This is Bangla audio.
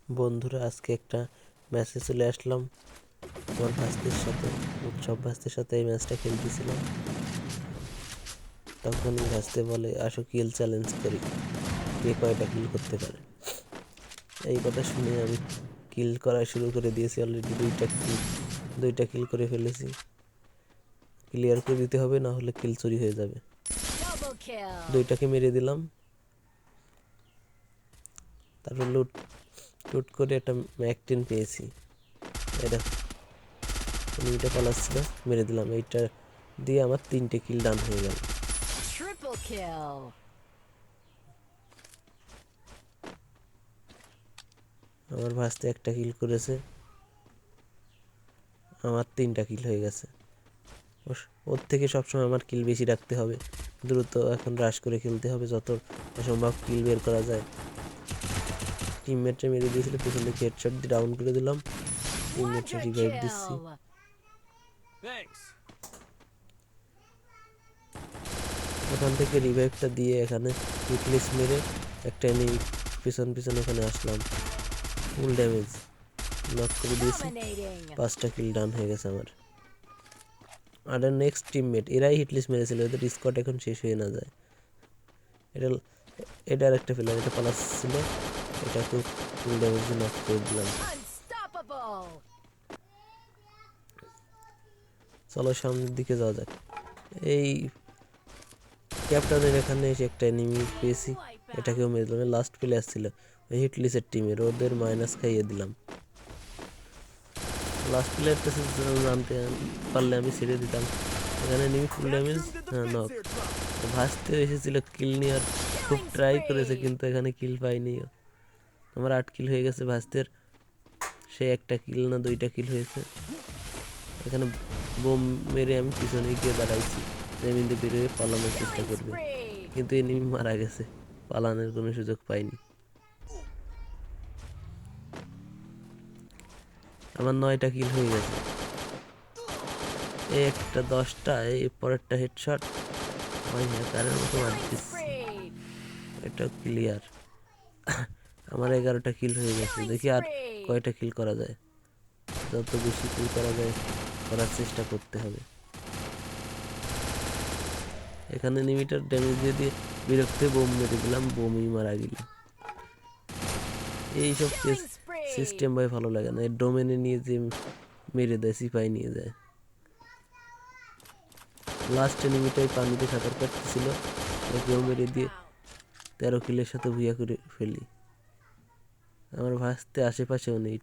বন্ধুরা, আজকে একটা ম্যাচে চলে আসলাম আমার ভাস্তির সাথে। উৎসব ভাস্তির সাথে এই ম্যাচটা খেলতেছিলাম। তখনই ভাস্তে বলে, আসো কিল চ্যালেঞ্জ করি, কে কয়টা কিল করতে পারে। এই কথা শুনে আমি কিল করা শুরু করে দিয়েছি। অলরেডি দুইটা কিল করে ফেলেছি। ক্লিয়ার করে দিতে হবে, না হলে কিল চুরি হয়ে যাবে। দুইটাকে মেরে দিলাম। তারপর লুট টুট করে একটা ম্যাক-10 পেয়েছি। এটা এনিমিটা পালাচ্ছিল, মেরে দিলাম। এইটা দিয়ে আমার 3টে কিল ডান হয়ে গেল। আমার ভাস্তে একটা কিল করেছে, আমার 3টা কিল হয়ে গেছে। ওর থেকে সবসময় আমার কিল বেশি রাখতে হবে। দ্রুত এখন রাশ করে খেলতে হবে, যত সম্ভব কিল বের করা যায়। টিমমেটরা মেরে দিয়েছিল, পিছন থেকে হেডশট দিয়ে ডাউন করে দিলাম। টিমমেটরা রিভাইভ দিচ্ছি। ওখান থেকে রিভাইভটা দিয়ে এখানে হিটলিস মেরে একটা এনিমি পিছন এখানে আসলাম। ফুল ড্যামেজ নক করে দিয়েছি। 5টা কিল ডান হয়ে গেছে আমার। আর নেক্সট টিমমেট এরাই হিটলিস মেরেছিল, এদের স্কোয়াড এখন শেষ হয়ে না যায়। এটা এটা আরেকটা প্লেয়ার, এটা পালাচ্ছিল, এটা খুব ফুল ড্যামেজ নক করে দিলাম। চলো সামনের দিকে যাওয়া যাক। এই ক্যাপ্টেনের এখানে এসে একটা এনিমি পেয়েছি, এটাকেও মেরে দিলাম। লাস্ট প্লেয়ার ছিল ওই হিটলিসের টিমের, ওদের মাইনাস খাইয়ে দিলাম। লাস্ট প্লেয়ারটা জানতে পারলে আমি ছেড়ে দিতাম। এখানে এনিমি ফুল ড্যামেজ, নক। ভাসতে এসেছিল কিল নেওয়ার, খুব ট্রাই করেছে, কিন্তু এখানে কিল পাইনি। আমার 8 কিল হয়ে গেছে। ভাস্তের সে একটা কিল না 2টা কিল হয়েছে। এখানে বোম মেরে আমি পিছনে গিয়ে দাঁড়াইছি, এমনিতে বেরোয় পালানোর চেষ্টা করবে, কিন্তু এনিমি মারা গেছে, পালানোর কোনো সুযোগ পাইনি। আমার 9টা কিল হয়ে গেছে। এই একটা 10টা, এই পরেরটা হেডশট, আমি হ্যাকারের মতো মার দিচ্ছি। এটা ক্লিয়ার। আমার 11টা কিল হয়ে গেছে। দেখি আর কয়টা কিল করা যায়। যত বেশি কিল করা যায় করার চেষ্টা করতে হবে। এখানে লিমিটার ড্যামেজ দিয়ে বিরক্ত বোম মেরে দিলাম, বোমই মারা গেল। এইসব সিস্টেম ভাই ভালো লাগে না। ডোমেনে নিয়ে যে মেরে দেয়, সিপাই নিয়ে যায়। লাস্ট এনিমিটাই পানিতে সাঁতার কাটতেছিল, একেও মেরে দিয়ে 13 কিলের সাথে ভুইয়া করে ফেলি। আমার ভাসতে আশেপাশেও নেই।